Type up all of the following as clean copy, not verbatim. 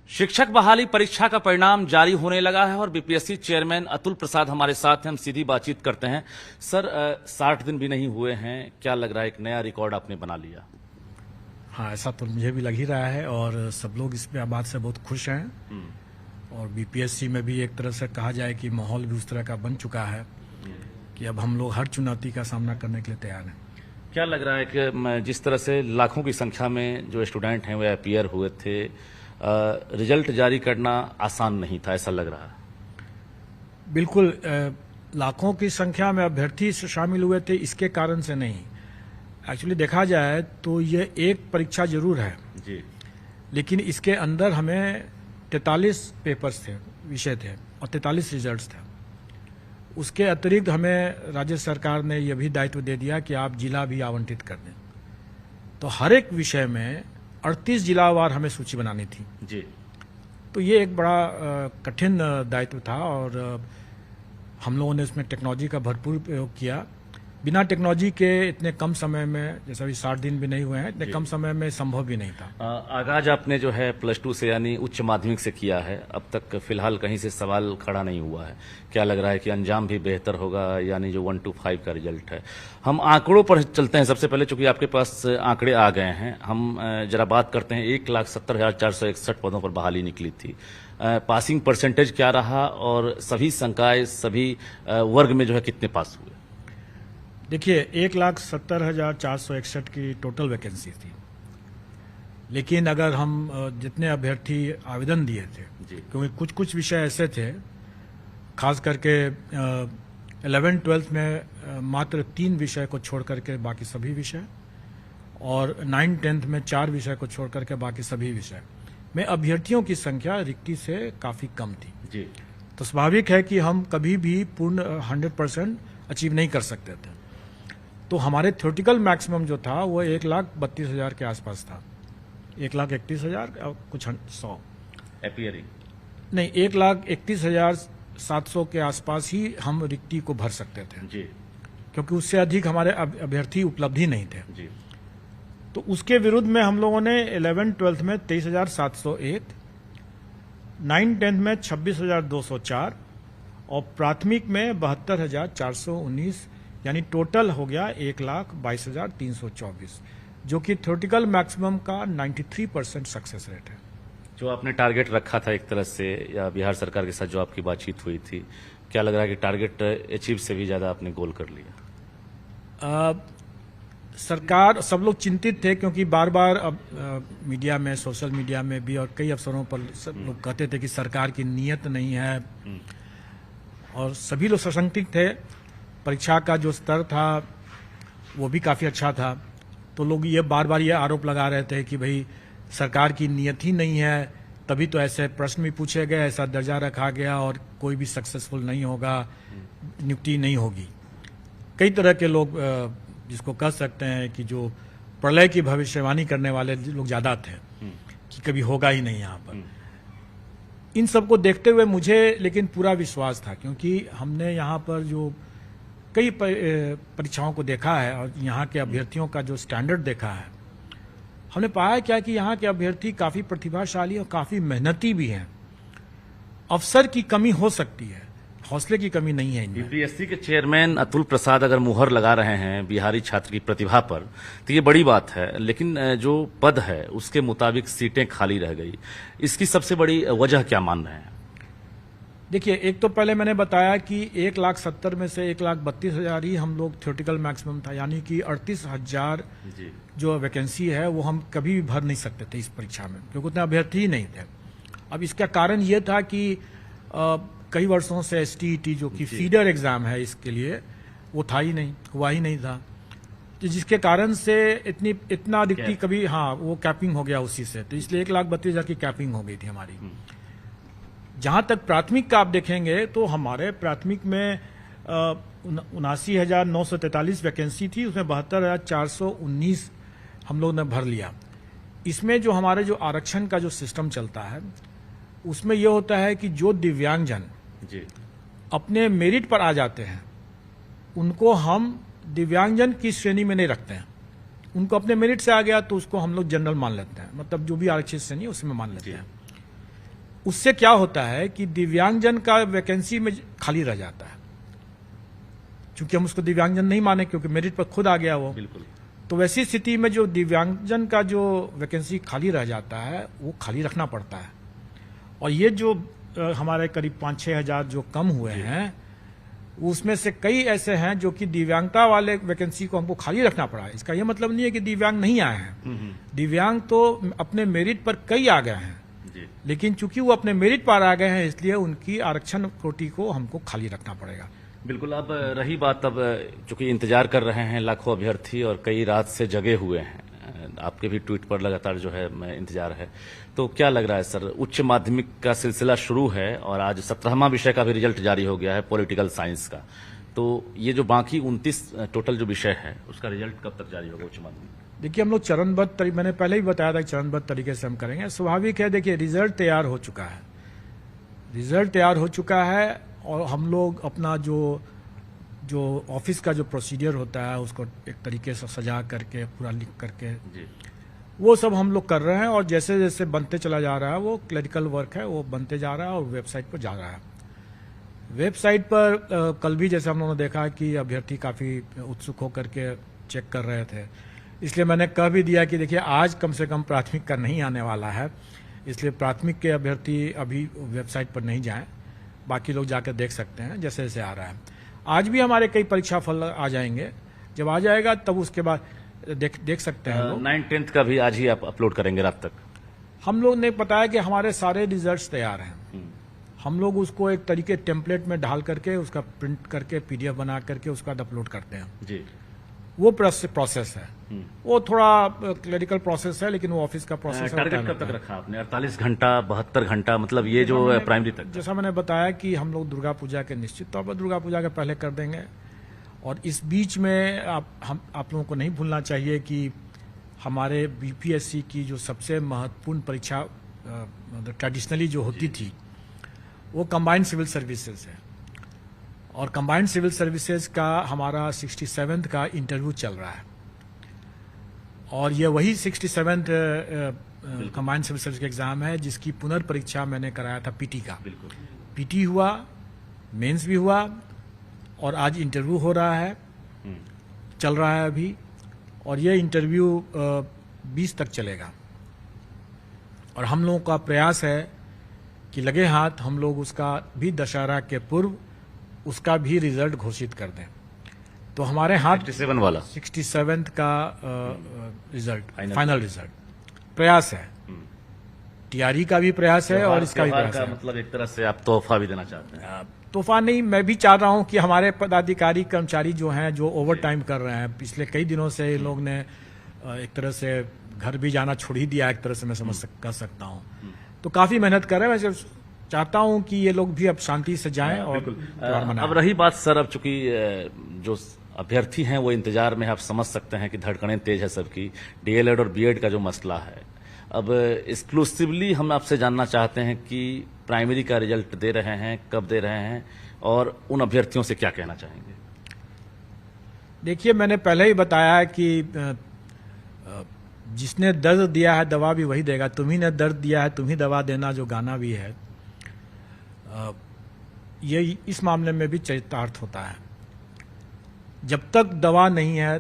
शिक्षक बहाली परीक्षा का परिणाम जारी होने लगा है और बीपीएससी चेयरमैन अतुल प्रसाद हमारे साथ हैं। हम सीधी बातचीत करते हैं। सर, 60 दिन भी नहीं हुए हैं, क्या लग रहा है एक नया रिकॉर्ड आपने बना लिया? हाँ, ऐसा तो मुझे भी लग ही रहा है और सब लोग इस बात से बहुत खुश हैं। और बीपीएससी में भी एक तरह से कहा जाए कि माहौल भी उस तरह का बन चुका है कि अब हम लोग हर चुनौती का सामना करने के लिए तैयार हैं। क्या लग रहा है कि जिस तरह से लाखों की संख्या में जो स्टूडेंट हैं वे अपीयर हुए थे, रिजल्ट जारी करना आसान नहीं था, ऐसा लग रहा है? बिल्कुल, लाखों की संख्या में अभ्यर्थी शामिल हुए थे इसके कारण से नहीं। एक्चुअली देखा जाए तो ये एक परीक्षा जरूर है जी, लेकिन इसके अंदर हमें 43 पेपर्स थे, विषय थे और 43 रिजल्ट्स थे। उसके अतिरिक्त हमें राज्य सरकार ने यह भी दायित्व दे दिया कि आप जिला भी आवंटित कर दें। तो हर एक विषय में 38 जिलावार हमें सूची बनानी थी जी। तो ये एक बड़ा कठिन दायित्व था और हम लोगों ने इसमें टेक्नोलॉजी का भरपूर प्रयोग किया। बिना टेक्नोलॉजी के इतने कम समय में, जैसा भी 60 दिन भी नहीं हुए हैं, इतने कम समय में संभव भी नहीं था। आगाज आपने जो है +2 से यानी उच्च माध्यमिक से किया है, अब तक फिलहाल कहीं से सवाल खड़ा नहीं हुआ है। क्या लग रहा है कि अंजाम भी बेहतर होगा, यानी जो 1 to 5 का रिजल्ट है? हम आंकड़ों पर चलते हैं सबसे पहले, चूंकि आपके पास आंकड़े आ गए हैं। हम जरा बात करते हैं। 1,70,461 पदों पर बहाली निकली थी। पासिंग परसेंटेज क्या रहा और सभी संकाय, सभी वर्ग में जो है कितने पास हुए? देखिए, 1,70,461 की टोटल वैकेंसी थी, लेकिन अगर हम जितने अभ्यर्थी आवेदन दिए थे, क्योंकि कुछ कुछ विषय ऐसे थे, खास करके 11th-12th में मात्र 3 विषय को छोड़ करके बाकी सभी विषय, और 9th-10th में 4 विषय को छोड़ करके बाकी सभी विषय में अभ्यर्थियों की संख्या रिक्ति से काफी कम थी जी। तो स्वाभाविक है कि हम कभी भी पूर्ण 100% अचीव नहीं कर सकते थे। तो हमारे थ्योरेटिकल मैक्सिमम जो था वो 1,32,000 के आसपास था। 1,31,000 कुछ 100 अपीयरिंग नहीं, 1,31,700 के आसपास ही हम रिक्ति को भर सकते थे जी, क्योंकि उससे अधिक हमारे अभ्यर्थी उपलब्ध ही नहीं थे जी। तो उसके विरुद्ध में हम लोगों ने 11th-12th में 23,701, 9th-10th में 26,204 और प्राथमिक में 72,419, यानी टोटल हो गया 1,22,324, जो कि थ्योरेटिकल मैक्सिमम का 93% सक्सेस रेट है। जो आपने टारगेट रखा था एक तरह से, या बिहार सरकार के साथ जो आपकी बातचीत हुई थी, क्या लग रहा है कि टारगेट अचीव से भी ज्यादा आपने गोल कर लिया? सरकार, सब लोग चिंतित थे क्योंकि बार बार मीडिया में, सोशल मीडिया में भी और कई अवसरों पर सब लोग कहते थे कि सरकार की नीयत नहीं है और सभी लोग सशंकित थे। परीक्षा का जो स्तर था वो भी काफी अच्छा था, तो लोग ये बार बार ये आरोप लगा रहे थे कि भाई सरकार की नीयत ही नहीं है, तभी तो ऐसे प्रश्न भी पूछे गए, ऐसा दर्जा रखा गया और कोई भी सक्सेसफुल नहीं होगा, नियुक्ति नहीं होगी। कई तरह के लोग, जिसको कह सकते हैं कि जो प्रलय की भविष्यवाणी करने वाले लोग ज्यादा थे कि कभी होगा ही नहीं यहाँ पर। इन सबको देखते हुए मुझे लेकिन पूरा विश्वास था, क्योंकि हमने यहाँ पर जो कई परीक्षाओं को देखा है और यहाँ के अभ्यर्थियों का जो स्टैंडर्ड देखा है, हमने पाया क्या कि यहाँ के अभ्यर्थी काफी प्रतिभाशाली और काफी मेहनती भी हैं। अवसर की कमी हो सकती है, हौसले की कमी नहीं है इनमें। बीपीएससी के चेयरमैन अतुल प्रसाद अगर मुहर लगा रहे हैं बिहारी छात्र की प्रतिभा पर, तो ये बड़ी बात है, लेकिन जो पद है उसके मुताबिक सीटें खाली रह गई, इसकी सबसे बड़ी वजह क्या मान रहे हैं? देखिए, एक तो पहले मैंने बताया कि 1,70,000 में से 1,32,000 ही हम लोग थ्योरेटिकल मैक्सिमम था, यानी कि 38,000 जो वैकेंसी है वो हम कभी भी भर नहीं सकते थे इस परीक्षा में, क्योंकि उतने अभ्यर्थी ही नहीं थे। अब इसका कारण ये था कि कई वर्षों से STET जो कि फीडर एग्जाम है इसके लिए, वो था ही नहीं, हुआ ही नहीं था, तो जिसके कारण से इतना रिक्ति कभी, हाँ, वो कैपिंग हो गया उसी से, तो इसलिए 1,32,000 की कैपिंग हो गई थी हमारी। जहां तक प्राथमिक का आप देखेंगे तो हमारे प्राथमिक में 79,943 वैकेंसी थी, उसमें 72,419 हम लोग ने भर लिया। इसमें जो हमारे जो आरक्षण का जो सिस्टम चलता है उसमें यह होता है कि जो दिव्यांगजन अपने मेरिट पर आ जाते हैं उनको हम दिव्यांगजन की श्रेणी में नहीं रखते हैं। उनको अपने मेरिट से आ गया तो उसको हम लोग जनरल मान लेते हैं, मतलब जो भी आरक्षित श्रेणी है उसमें मान लेते हैं। उससे क्या होता है कि दिव्यांगजन का वैकेंसी में खाली रह जाता है, क्योंकि हम उसको दिव्यांगजन नहीं माने क्योंकि मेरिट पर खुद आ गया वो। बिल्कुल। तो वैसी स्थिति में जो दिव्यांगजन का जो वैकेंसी खाली रह जाता है वो खाली रखना पड़ता है। और ये जो हमारे करीब 5-6 हजार जो कम हुए हैं, उसमें से कई ऐसे हैं जो कि दिव्यांगता वाले वैकेंसी को हमको खाली रखना पड़ा है। इसका ये मतलब नहीं है कि दिव्यांग नहीं आए हैं, दिव्यांग तो अपने मेरिट पर कई आ गए हैं, लेकिन चूंकि वो अपने मेरिट पर आ गए हैं इसलिए उनकी आरक्षण कोटी को हमको खाली रखना पड़ेगा। बिल्कुल। अब रही बात, अब चूंकि इंतजार कर रहे हैं लाखों अभ्यर्थी और कई रात से जगे हुए हैं, आपके भी ट्वीट पर लगातार जो है इंतजार है, तो क्या लग रहा है सर, उच्च माध्यमिक का सिलसिला शुरू है और आज 17वां विषय का भी रिजल्ट जारी हो गया है पॉलिटिकल साइंस का, तो ये जो बाकी 29 टोटल जो विषय है उसका रिजल्ट कब तक जारी होगा उच्च माध्यमिक? देखिए हम लोग चरणबद्ध, मैंने पहले ही बताया था कि चरणबद्ध तरीके से हम करेंगे। स्वाभाविक है, देखिए रिजल्ट तैयार हो चुका है, रिजल्ट तैयार हो चुका है और हम लोग अपना जो ऑफिस का जो प्रोसीजर होता है उसको एक तरीके से सजा करके पूरा लिख करके जी। वो सब हम लोग कर रहे हैं। और जैसे जैसे बनते चला जा रहा है वो क्लरिकल वर्क है, वो बनते जा रहा है और वेबसाइट पर जा रहा है। वेबसाइट पर कल भी जैसे हम लोगों ने देखा कि अभ्यर्थी काफ़ी उत्सुक होकर के चेक कर रहे थे, इसलिए मैंने कह भी दिया कि देखिए आज कम से कम प्राथमिक का नहीं आने वाला है, इसलिए प्राथमिक के अभ्यर्थी अभी वेबसाइट पर नहीं जाएं, बाकी लोग जाकर देख सकते हैं जैसे जैसे आ रहा है। आज भी हमारे कई परीक्षा फल आ जाएंगे, जब आ जाएगा तब उसके बाद देख सकते हैं लोग। 9-10 का भी आज ही आप अपलोड करेंगे रात तक? हम लोग ने बताया कि हमारे सारे रिजल्ट्स तैयार हैं, हम लोग उसको एक तरीके टेम्पलेट में डाल करके उसका प्रिंट करके PDF बना करके उसका अपलोड करते हैं जी। वो प्रोसेस है, वो थोड़ा क्लरिकल प्रोसेस है लेकिन वो ऑफिस का प्रोसेस है। टारगेट कब तक रखा आपने? 48 घंटा, 72 घंटा, मतलब ये जो प्राइमरी तक? जैसा मैंने बताया कि हम लोग दुर्गा पूजा के निश्चित तौर पर दुर्गा पूजा के पहले कर देंगे। और इस बीच में आप लोगों को नहीं भूलना चाहिए कि हमारे BPSC की जो सबसे महत्वपूर्ण परीक्षा ट्रेडिशनली जो होती थी वो कंबाइंड सिविल सर्विसेज है, और कंबाइंड सिविल सर्विसेज का हमारा 67th का इंटरव्यू चल रहा है। और ये वही 67th कंबाइंड सिविल सर्विस का एग्जाम है जिसकी पुनर्परीक्षा मैंने कराया था PT का। PT हुआ, मेंस भी हुआ और आज इंटरव्यू हो रहा है, चल रहा है अभी, और ये इंटरव्यू 20 तक चलेगा। और हम लोगों का प्रयास है कि लगे हाथ हम लोग उसका भी दशहरा के पूर्व उसका भी रिजल्ट घोषित कर दें। तो हमारे हाथ 67 वाला 67th का रिजल्ट, फाइनल रिजल्ट प्रयास है, TRE का भी प्रयास है और इसका भी प्रयास है। मतलब एक तरह से आप तोहफा भी देना चाहते हैं? तोहफा नहीं, मैं भी चाह रहा हूं कि हमारे पदाधिकारी कर्मचारी जो हैं जो ओवर टाइम कर रहे हैं, पिछले कई दिनों से इन लोग ने एक तरह से घर भी जाना छोड़ ही दिया, एक तरह से मैं कर सकता हूं, तो काफी मेहनत कर रहे हैं। मैं चाहता हूं कि ये लोग भी अब शांति से जाएं और त्योहार मनाएं। अब रही बात सर, अब चूंकि जो अभ्यर्थी हैं वो इंतजार में, आप समझ सकते हैं कि धड़कनें तेज है सबकी। DLED और B.Ed का जो मसला है, अब एक्सक्लूसिवली हम आपसे जानना चाहते हैं कि प्राइमरी का रिजल्ट दे रहे हैं, कब दे रहे हैं, और उन अभ्यर्थियों से क्या कहना चाहेंगे? देखिए मैंने पहले ही बताया कि जिसने दर्द दिया है दवा भी वही देगा, तुम्ही ने दर्द दिया है तुम ही दवा देना, जो गाना भी है, ये इस मामले में भी चरितार्थ होता है। जब तक दवा नहीं है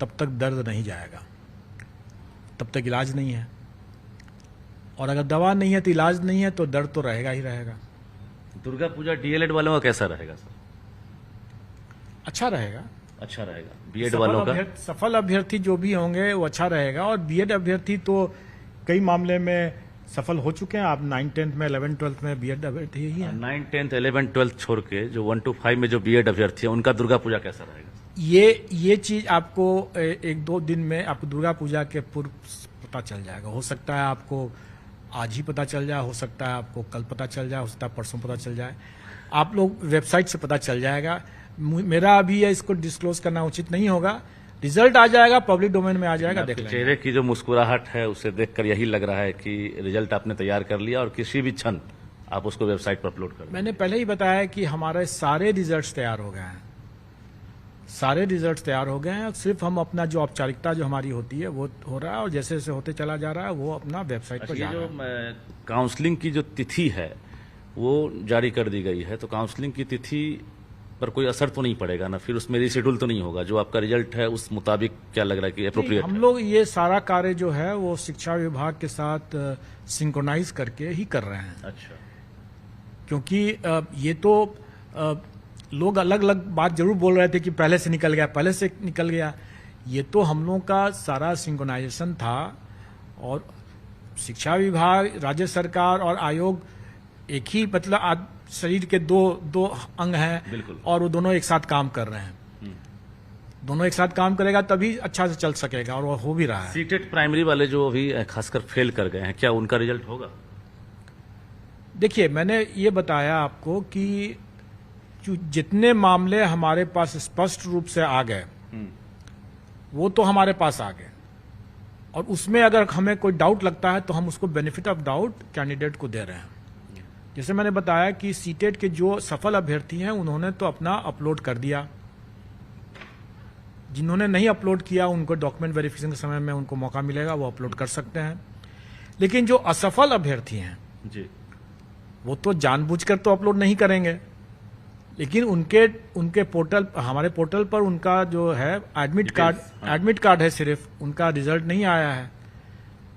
तब तक दर्द नहीं जाएगा, तब तक इलाज नहीं है, और अगर दवा नहीं है तो इलाज नहीं है तो दर्द तो रहेगा ही रहेगा। दुर्गा पूजा DLED वालों का कैसा रहेगा सर? अच्छा रहेगा, अच्छा रहेगा। B.Ed वालों का सफल अभ्यर्थी जो भी होंगे वो अच्छा रहेगा। और B.Ed अभ्यर्थी तो कई मामले में सफल हो चुके हैं। आप 9-10 में 11-12 में B.Ed अभ्यर्थी ही हैं। 9-10 11-12 छोड़ के जो 1-5 में जो B.Ed अभ्यर्थी है उनका दुर्गा पूजा कैसा रहेगा? ये चीज आपको 1-2 दिन में आपको दुर्गा पूजा के पूर्व पता चल जाएगा। हो सकता है आपको आज ही पता चल जाए, हो सकता है आपको कल पता चल जाए, हो सकता है परसों पता चल जाए। आप लोग वेबसाइट से पता चल जाएगा। मेरा अभी इसको डिस्क्लोज करना उचित नहीं होगा। रिजल्ट आ जाएगा, पब्लिक डोमेन में आ जाएगा, देख लेंगे। चेहरे की जो मुस्कुराहट है उसे देखकर यही लग रहा है कि रिजल्ट आपने तैयार कर लिया और किसी भी क्षण आप उसको वेबसाइट पर अपलोड कर। मैंने पहले ही बताया कि हमारे सारे रिजल्ट्स तैयार हो गए हैं, सारे रिजल्ट तैयार हो गए हैं। सिर्फ हम अपना जो औपचारिकता जो हमारी होती है वो हो रहा है, और जैसे जैसे होते चला जा रहा है वो अपना वेबसाइट पर ये जा जो रहा है। काउंसलिंग की जो तिथि है वो जारी कर दी गई है, तो काउंसलिंग की तिथि पर कोई असर तो नहीं पड़ेगा ना? फिर उसमें रिशेड्यूल तो नहीं होगा? जो आपका रिजल्ट है उस मुताबिक क्या लग रहा है कि अप्रोप्रिएट हम लोग ये सारा कार्य जो है वो शिक्षा विभाग के साथ सिंक्रोनाइज करके ही कर रहे हैं, अच्छा, क्योंकि ये तो लोग अलग अलग बात जरूर बोल रहे थे कि पहले से निकल गया, पहले से निकल गया। ये तो हम लोगों का सारा सिंक्रोनाइजेशन था, और शिक्षा विभाग, राज्य सरकार और आयोग एक ही मतलब शरीर के दो अंग हैं, बिल्कुल। और वो दोनों एक साथ काम कर रहे हैं। दोनों एक साथ काम करेगा तभी अच्छा से चल सकेगा, और वो हो भी रहा है। सीटेट प्राइमरी वाले जो अभी खासकर फेल कर गए हैं, क्या उनका रिजल्ट होगा? देखिए, मैंने ये बताया आपको कि जितने मामले हमारे पास स्पष्ट रूप से आ गए वो तो हमारे पास आ गए, और उसमें अगर हमें कोई डाउट लगता है तो हम उसको बेनिफिट ऑफ डाउट कैंडिडेट को दे रहे हैं। जैसे मैंने बताया कि सीटेट के जो सफल अभ्यर्थी हैं उन्होंने तो अपना अपलोड कर दिया, जिन्होंने नहीं अपलोड किया उनको डॉक्यूमेंट वेरिफिकेशन के समय में उनको मौका मिलेगा, वो अपलोड कर सकते हैं। लेकिन जो असफल अभ्यर्थी हैं जी, वो तो जानबूझकर तो अपलोड नहीं करेंगे, लेकिन उनके पोर्टल, हमारे पोर्टल पर उनका जो है एडमिट कार्ड है, सिर्फ उनका रिजल्ट नहीं आया है।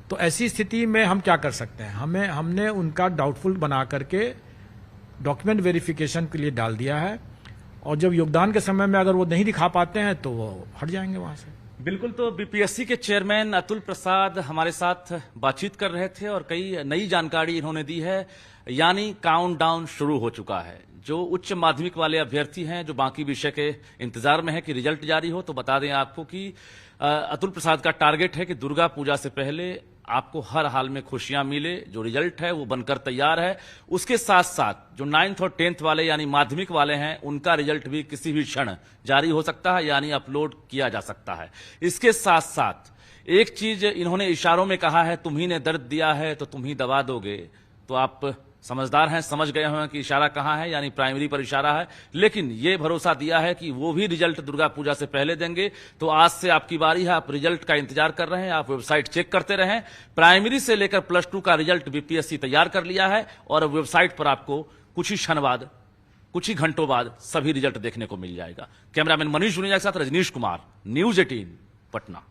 तो ऐसी स्थिति में हम क्या कर सकते हैं? हमने उनका डाउटफुल बना करके डॉक्यूमेंट वेरिफिकेशन के लिए डाल दिया है, और जब योगदान के समय में अगर वो नहीं दिखा पाते हैं तो वो हट जाएंगे वहां से। बिल्कुल। तो बीपीएससी के चेयरमैन अतुल प्रसाद हमारे साथ बातचीत कर रहे थे और कई नई जानकारी इन्होंने दी है। यानी काउंटडाउन शुरू हो चुका है। जो उच्च माध्यमिक वाले अभ्यर्थी हैं, जो बाकी विषय के इंतजार में है कि रिजल्ट जारी हो, तो बता दें आपको कि अतुल प्रसाद का टारगेट है कि दुर्गा पूजा से पहले आपको हर हाल में खुशियां मिले। जो रिजल्ट है वो बनकर तैयार है। उसके साथ साथ जो 9th और 10th वाले यानी माध्यमिक वाले हैं, उनका रिजल्ट भी किसी भी क्षण जारी हो सकता है, यानी अपलोड किया जा सकता है। इसके साथ साथ एक चीज इन्होंने इशारों में कहा है, तुम्ही ने दर्द दिया है तो तुम ही दवा दोगे। तो आप समझदार हैं, समझ गए होंगे कि इशारा कहां है, यानी प्राइमरी पर इशारा है। लेकिन ये भरोसा दिया है कि वो भी रिजल्ट दुर्गा पूजा से पहले देंगे। तो आज से आपकी बारी है, आप रिजल्ट का इंतजार कर रहे हैं, आप वेबसाइट चेक करते रहें। प्राइमरी से लेकर +2 का रिजल्ट बीपीएससी तैयार कर लिया है, और वेबसाइट पर आपको कुछ ही क्षण बाद, कुछ ही घंटों बाद सभी रिजल्ट देखने को मिल जाएगा। कैमरामैन मनीष जुनेजा के साथ रजनीश कुमार, न्यूज़ 18 पटना।